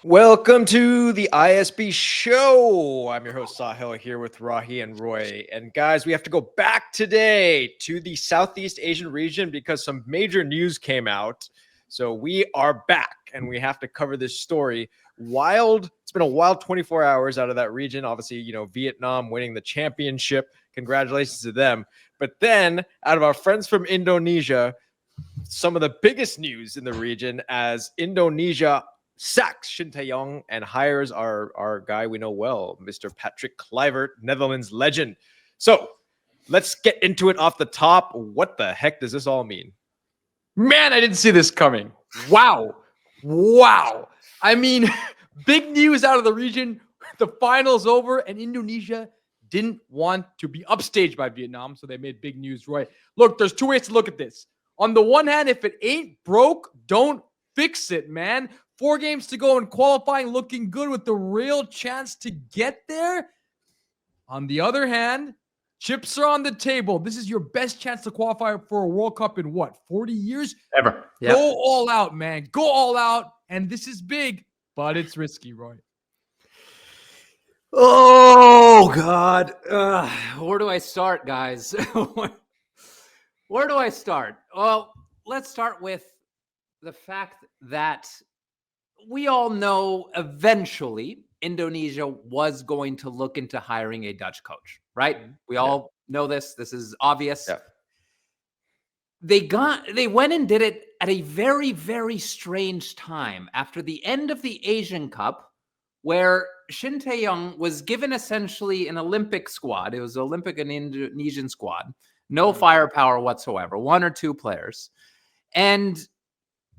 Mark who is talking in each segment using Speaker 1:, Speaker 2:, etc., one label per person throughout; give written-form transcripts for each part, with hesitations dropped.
Speaker 1: Welcome to the ISB show. I'm your host Sahil here with Rahi and Roy. And guys, we have to go back today to the Southeast Asian region because some major news came out. So we are back and we have to cover this story. It's been a wild 24 hours out of that region. Obviously, Vietnam winning the championship. Congratulations to them. But then out of our friends from Indonesia, some of the biggest news in the region as Indonesia sacks Shin Tae-Yong and hires our guy we know well, Mr. Patrick Kluivert, Netherlands legend. So let's get into it off the top. What the heck does this all mean?
Speaker 2: Man, I didn't see this coming. Wow. I mean, big news out of the region. The final's over, and Indonesia didn't want to be upstaged by Vietnam, so they made big news, Roy. Look, there's two ways to look at this. On the one hand, if it ain't broke, don't fix it, man. 4 games to go in qualifying, looking good with the real chance to get there. On the other hand, chips are on the table. This is your best chance to qualify for a World Cup in what, 40 years?
Speaker 3: Ever.
Speaker 2: Yep. Go all out, man. Go all out. And this is big, but it's risky, Roy.
Speaker 3: Oh, God. Where do I start, guys? Where do I start? Well, let's start with the fact that we all know eventually Indonesia was going to look into hiring a Dutch coach, right? We all know this. This is obvious. Yeah. They went and did it at a very, very strange time after the end of the Asian Cup, where Shin Tae-Yong was given essentially an Olympic squad. It was an Olympic and Indonesian squad. No firepower whatsoever, 1 or 2 players. And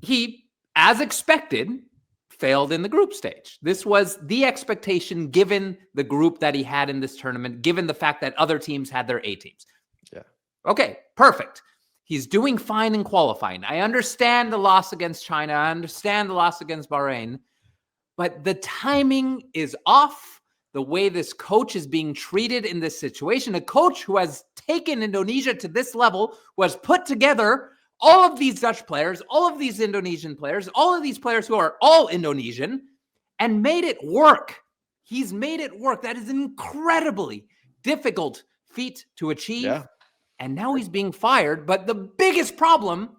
Speaker 3: he, as expected, failed in the group stage. This was the expectation given the group that he had in this tournament, given the fact that other teams had their A teams.
Speaker 1: Yeah.
Speaker 3: Okay, perfect. He's doing fine in qualifying. I understand the loss against China. I understand the loss against Bahrain. But the timing is off. The way this coach is being treated in this situation, a coach who has taken Indonesia to this level, who has put together all of these Dutch players, all of these Indonesian players, all of these players who are all Indonesian, and made it work. He's made it work. That is an incredibly difficult feat to achieve.
Speaker 1: Yeah.
Speaker 3: And now he's being fired. But the biggest problem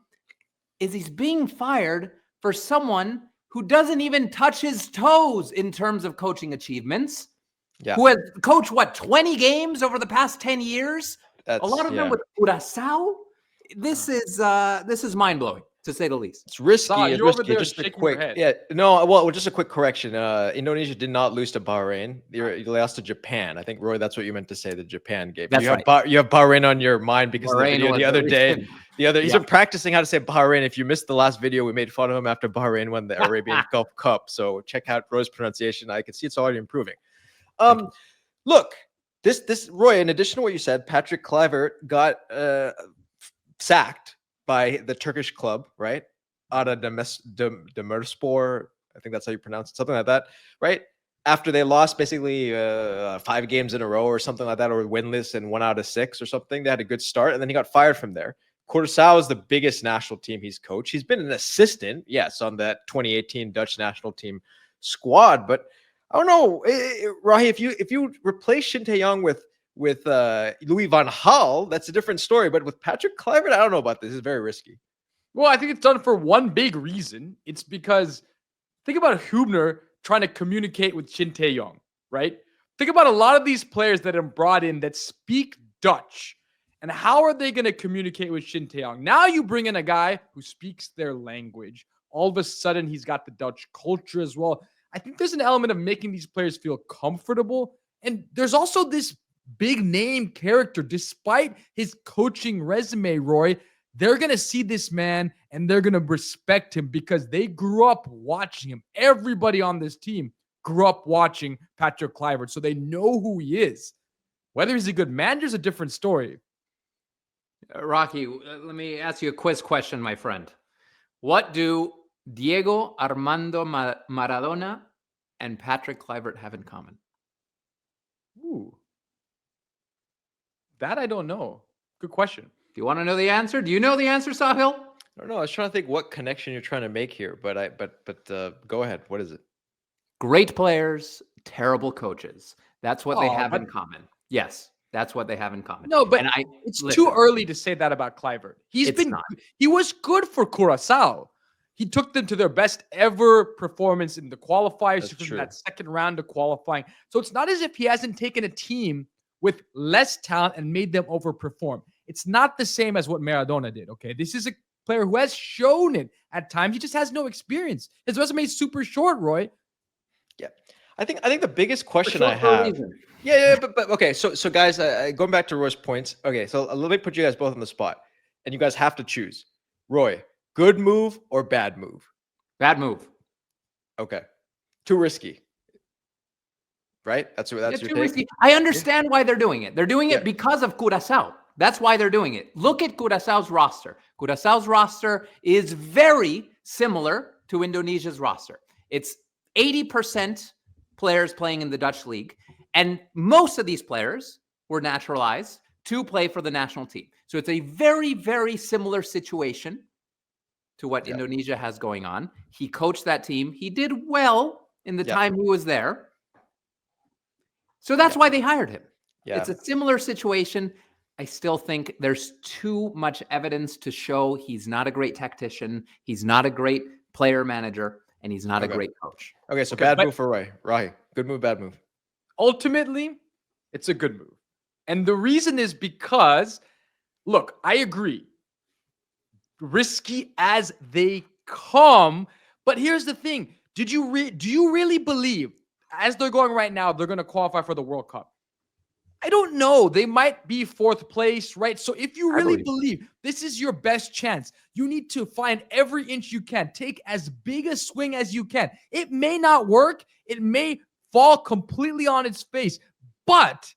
Speaker 3: is he's being fired for someone who doesn't even touch his toes in terms of coaching achievements. Yeah. Who has coached, 20 games over the past 10 years? A lot of them with Curaçao. This is mind-blowing, to say the least.
Speaker 1: It's risky. It's risky. Just a quick, just a quick correction. Indonesia did not lose to Bahrain. You lost to Japan. I think, Roy, that's what you meant to say. The Japan game.
Speaker 3: That's
Speaker 1: right. You have Bahrain on your mind because Bahrain of the video the other day. He's been practicing how to say Bahrain. If you missed the last video, we made fun of him after Bahrain won the Arabian Gulf Cup. So check out Roy's pronunciation. I can see it's already improving. Look, this Roy. In addition to what you said, Patrick Kluivert got sacked by the Turkish club, right? Ada Demirspor, I think that's how you pronounce it, something like that, right? After they lost basically 5 games in a row or something like that, or winless and 1 out of 6 or something. They had a good start, and then he got fired from there. Curaçao is the biggest national team he's coached. He's been an assistant, yes, on that 2018 Dutch national team squad, but I don't know, Rahi, if you replace Shin Tae-Yong with Louis van Gaal, that's a different story. But with Patrick Kluivert, I don't know about this. It's very risky.
Speaker 2: Well, I think it's done for one big reason. It's because think about Hübner trying to communicate with Shin Tae-Yong, right? Think about a lot of these players that are brought in that speak Dutch. And how are they going to communicate with Shin Tae-Yong? Now you bring in a guy who speaks their language. All of a sudden, he's got the Dutch culture as well. I think there's an element of making these players feel comfortable. And there's also this big name character. Despite his coaching resume, Roy, they're going to see this man and they're going to respect him because they grew up watching him. Everybody on this team grew up watching Patrick Kluivert, so they know who he is. Whether he's a good manager is a different story.
Speaker 3: Rocky, let me ask you a quiz question, my friend. What do Diego Armando Maradona and Patrick Kluivert have in common?
Speaker 2: Ooh. That I don't know. Good question.
Speaker 3: Do you want to know the answer? Do you know the answer, Sahil?
Speaker 1: I don't know. I was trying to think what connection you're trying to make here, but go ahead. What is it?
Speaker 3: Great players, terrible coaches. That's what they have in common. Yes, that's what they have in common.
Speaker 2: No, but it's too early to say that about Kluivert. He was good for Curaçao. He took them to their best ever performance in the qualifiers. He took them that second round of qualifying. So it's not as if he hasn't taken a team with less talent and made them overperform. It's not the same as what Maradona did, okay? This is a player who has shown it at times. He just has no experience. His resume is super short, Roy.
Speaker 1: Yeah. I think the biggest question I have. But okay. So guys, going back to Roy's points. Okay, so let me put you guys both on the spot, and you guys have to choose. Roy, good move or bad move?
Speaker 3: Bad move.
Speaker 1: Okay, too risky. Right? That's your
Speaker 3: too risky. I understand why they're doing it. They're doing it because of Curaçao. That's why they're doing it. Look at Curaçao's roster. Curaçao's roster is very similar to Indonesia's roster. It's 80% players playing in the Dutch league, and most of these players were naturalized to play for the national team. So it's a very, very similar situation to what Indonesia has going on. He coached that team. He did well in the time he was there. So that's why they hired him. It's a similar situation. I still think there's too much evidence to show he's not a great tactician. He's not a great player manager. And he's not a great coach.
Speaker 1: Okay, so bad move for Roy. Rahi, good move, bad move.
Speaker 2: Ultimately, it's a good move. And the reason is because, look, I agree. Risky as they come. But here's the thing. Do you really believe, as they're going right now, they're going to qualify for the World Cup? I don't know. They might be fourth place, right? So if you really believe this is your best chance, you need to find every inch you can. Take as big a swing as you can. It may not work. It may fall completely on its face, but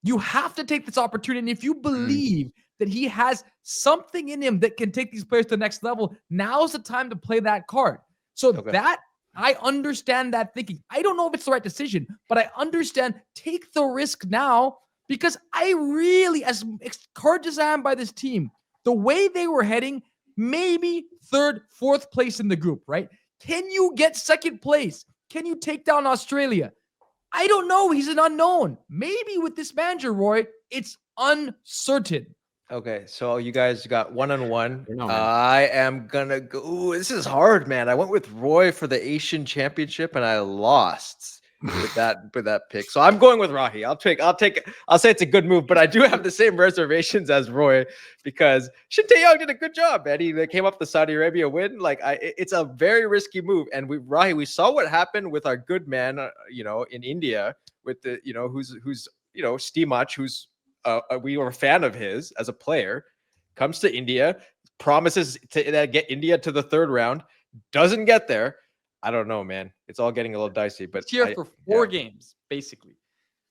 Speaker 2: you have to take this opportunity. And if you believe that he has something in him that can take these players to the next level, now's the time to play that card. So that I understand that thinking. I don't know if it's the right decision, but I understand take the risk now. Because I really, as encouraged as I am by this team, the way they were heading, maybe third, fourth place in the group, right? Can you get second place? Can you take down Australia? I don't know. He's an unknown. Maybe with this manager, Roy, it's uncertain.
Speaker 1: Okay, so you guys got 1-on-1. I am gonna go. Ooh, this is hard, man. I went with Roy for the Asian Championship, and I lost with that pick. So I'm going with Rahi. I'll say it's a good move, but I do have the same reservations as Roy because Shin Tae-Yong did a good job, man. They came up the Saudi Arabia win. It's a very risky move. And we saw what happened with our good man, in India with the, who's Stimach, who's we were a fan of his as a player, comes to India, promises to get India to the third round, doesn't get there. I don't know, man. It's all getting a little dicey, but
Speaker 2: he's here for 4 games, basically.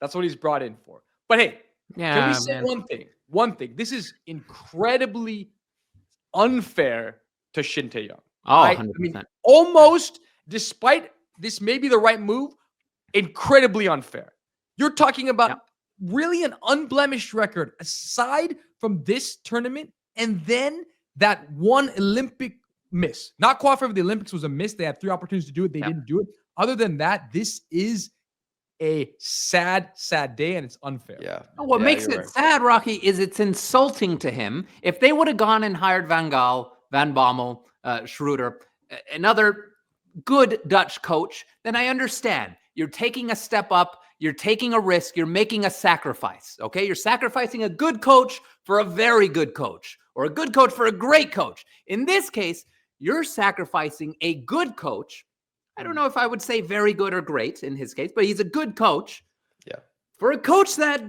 Speaker 2: That's what he's brought in for. But hey, can we say one thing? One thing. This is incredibly unfair to Shin Tae-Yong.
Speaker 3: Oh, 100%.
Speaker 2: Almost, despite this may be the right move, incredibly unfair. You're talking about really an unblemished record aside from this tournament, and then that one Olympic miss. Not qualifying for the Olympics was a miss. They had 3 opportunities to do it. They didn't do it. Other than that, this is a sad, sad day, and it's unfair.
Speaker 1: Yeah.
Speaker 3: What makes it sad, Rocky, is it's insulting to him. If they would have gone and hired Van Gaal, Van Bommel, Schroeder, another good Dutch coach, then I understand. You're taking a step up. You're taking a risk. You're making a sacrifice. Okay? You're sacrificing a good coach for a very good coach, or a good coach for a great coach. In this case, you're sacrificing a good coach. I don't know if I would say very good or great in his case, but he's a good coach.
Speaker 1: Yeah.
Speaker 3: For a coach that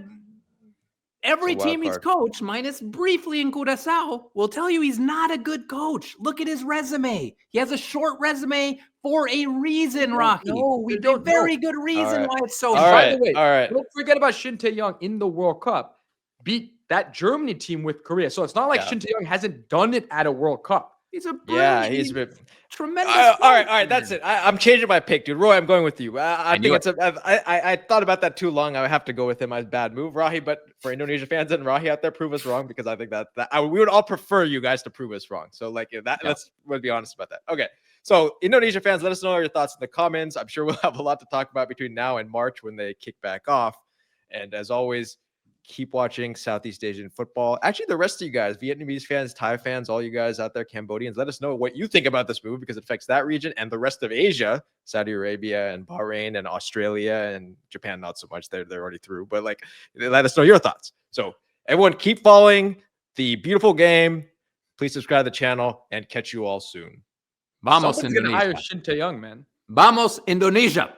Speaker 3: every team he's coached, minus briefly in Curaçao, will tell you he's not a good coach. Look at his resume. He has a short resume for a reason, Rocky.
Speaker 2: No, we don't.
Speaker 3: Very good reason why it's so.
Speaker 2: By the way, don't forget about Shin Tae-Yong in the World Cup. Beat that Germany team with Korea. So it's not like Shin Tae-Yong hasn't done it at a World Cup.
Speaker 3: He's a
Speaker 1: he's been
Speaker 3: tremendous.
Speaker 1: All right, that's it. I'm changing my pick, dude. Roy, I'm going with you. I think I thought about that too long. I have to go with him as bad move, Rahi. But for Indonesia fans and Rahi out there, prove us wrong, because I think we would all prefer you guys to prove us wrong. So let's be honest about that. Okay, So Indonesia fans, let us know your thoughts in the comments. I'm sure we'll have a lot to talk about between now and March when they kick back off. And as always, keep watching Southeast Asian football. Actually, the rest of you guys, Vietnamese fans, Thai fans, all you guys out there, Cambodians, let us know what you think about this move because it affects that region and the rest of Asia, Saudi Arabia and Bahrain and Australia and Japan, not so much. They're already through, but like, let us know your thoughts. So everyone keep following the beautiful game. Please subscribe to the channel and catch you all soon.
Speaker 3: Vamos,
Speaker 2: Someone's
Speaker 3: Indonesia.
Speaker 2: gonna hire Shin Tae-Yong, man.
Speaker 3: Vamos, Indonesia.